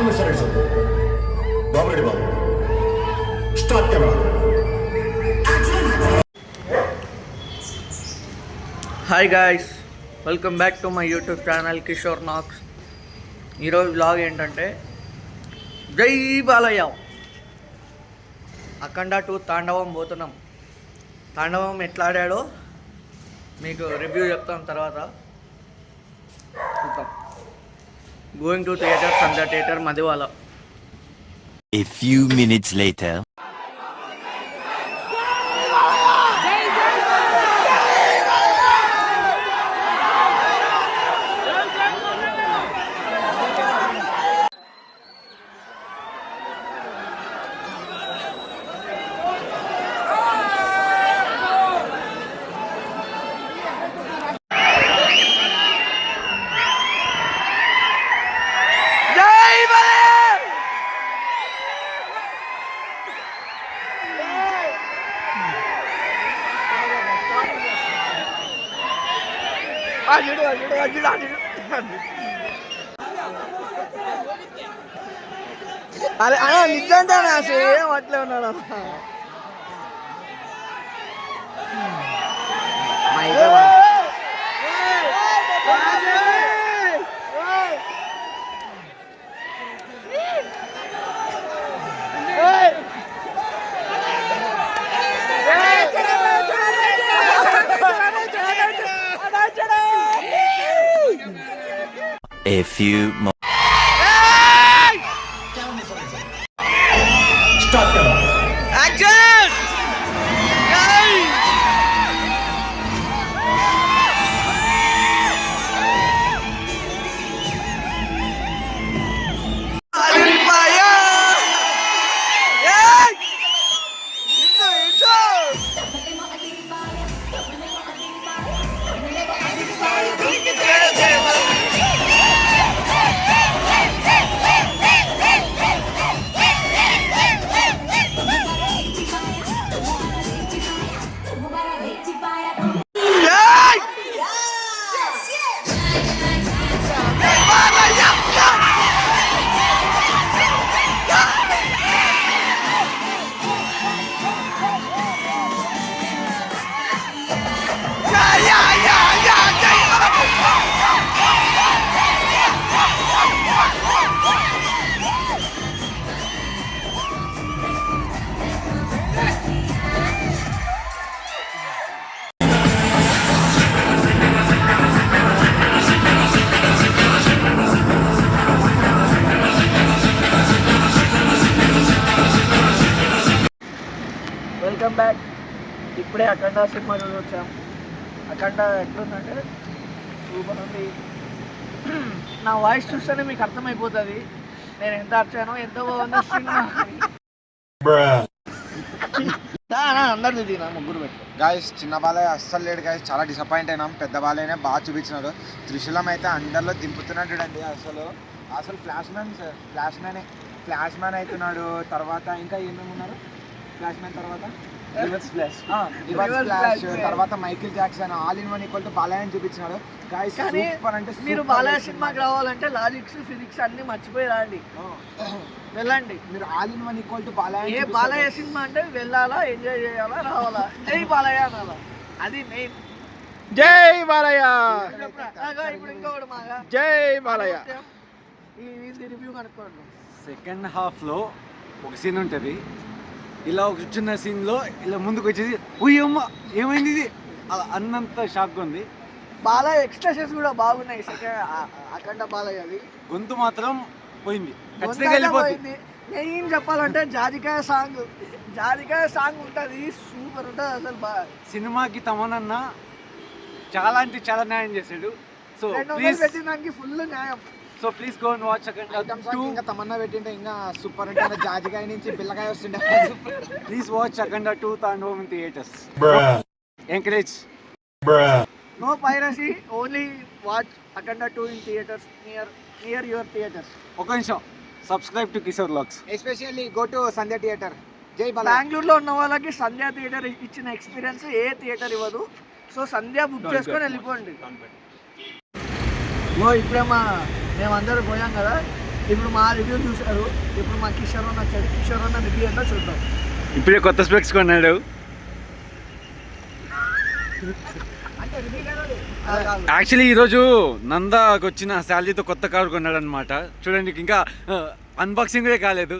Hi guys, welcome back to my YouTube channel Kishore నాక్స్. ఈరోజు vlog ఏంటంటే జై బాలయ్య అఖండ 2 తాండవం పోతున్నాం. తాండవం ఎట్లా ఆడాడో మీకు రివ్యూ చెప్తాం. తర్వాత చూద్దాం. Going to theatre, Sandhya theatre, Madiwala. A few minutes later. అరే అలా నిజంగానే సేమ్ అట్లే ఉన్నాడు. A few more. Action! Welcome back. ఇప్పుడే అఖండ సినిమా చూసి వచ్చాం. అఖండ ఎట్లుందంటే సూపర్ ఉంది. నా వాయిస్ చూస్తేనే మీకు అర్థమైపోతుంది నేను ఎంత అర్చానో, ఎంత బాగుందో సినిమా. అందరు తిన్నా ముగ్గురు పెట్టి గాయస్. చిన్న బాలయ్య అస్సలు లేడు గాయస్, చాలా డిసప్పాయింట్ అయినాం. పెద్ద బాలయ్యనే బాగా చూపించినాడు. త్రిశూలం అయితే అందరిలో దింపుతున్నాడు అండి. అసలు ఫ్లాష్ మ్యాన్ అవుతున్నాడు. తర్వాత ఇంకా ఏమేమి ఉన్నారు ఫ్లాష్ మ్యాన్ తర్వాత రివర్స్ ఫ్లాష్ తర్వాత Michael Jackson all in one equal to Balayya చూపించినాడు. గాయస్ సూపర్ అంటే మీరు బాలయ్య సినిమాకి రావాలంటే లాజిక్స్ ఫిజిక్స్ అన్ని మర్చిపోయి రండి, వెళ్ళండి. మీరు all in one equal to Balayya. A Balayya cinema అంటే వెళ్ళాలా, ఎంజాయ్ చేయాలా, రావాలా, జై బాలయ్య అనాలా, అది మెయిన్. జై బాలయ్య. ఇప్పుడు ఇంకొకటి మాగా జై బాలయ్య. ఈ రివ్యూ కనుక్కోండి. సెకండ్ హాఫ్లో ఒక సీన్ ఉంటుంది, ఇలా ఒక చిన్న సీన్లో ఇలా ముందుకు వచ్చేసి ఉయ్యమ్మ ఏమైంది ఇది అలా అన్నంత షాక్గా ఉంది. బాలయ్య ఎక్స్ప్రెషన్స్ కూడా బాగున్నాయి. అఖండ బాలయ్యది గొంతు మాత్రం పోయింది, ఖచ్చితంగా వెళ్ళిపోయింది. మెయిన్ చెప్పాలంటే జాజికాయ సాంగ్ ఉంటుంది, సూపర్ ఉంటుంది అసలు. సినిమాకి తమనన్న చాలా అంటే చాలా న్యాయం చేశాడు. సో ప్లీజ్ పెట్టినానికి ఫుల్ న్యాయం. So please go and watch Akhanda 2. ఇంకా తమన్నా పెట్టింటే ఇంకా సూపర్ ఉంటుంది. జాజికాయ నుంచి పిల్లకాయ వస్తుండే. ప్లీజ్ వాచ్ అఖండ 2 తాండవం in theatres. Encourage. No piracy, only watch Akhanda 2 in theaters near your theaters. ఒక నిమిషం, subscribe to Kishore vlogs. Especially go to Sandhya theatre. జై బాలయ్య. బెంగళూరులో ఉన్న వాళ్ళకి సంధ్య థియేటర్ ఇచ్చిన ఎక్స్పీరియన్స్ ఏ థియేటర్ ఇవ్వదు. సో సంధ్య బుక్ చేసుకొని వెళ్ళిపోండి. ఇప్పుడే మేమందరూ పోయాం కదా, ఇప్పుడు మా రివ్యూ చూశారు, ఇప్పుడు మా కిషోర్ అన్న వచ్చాడు. కిషోర్ అన్న రివ్యూ ఏంటో చూద్దాం. ఇప్పుడే కొత్త స్పెక్స్ కొన్నాడు. అంటే రివ్యూ యాక్చువల్లీ ఈరోజు నందాకు వచ్చిన శాలరీతో కొత్త కారు కొన్నాడు అనమాట. చూడండి ఇంకా అన్బాక్సింగ్ కూడా కాలేదు.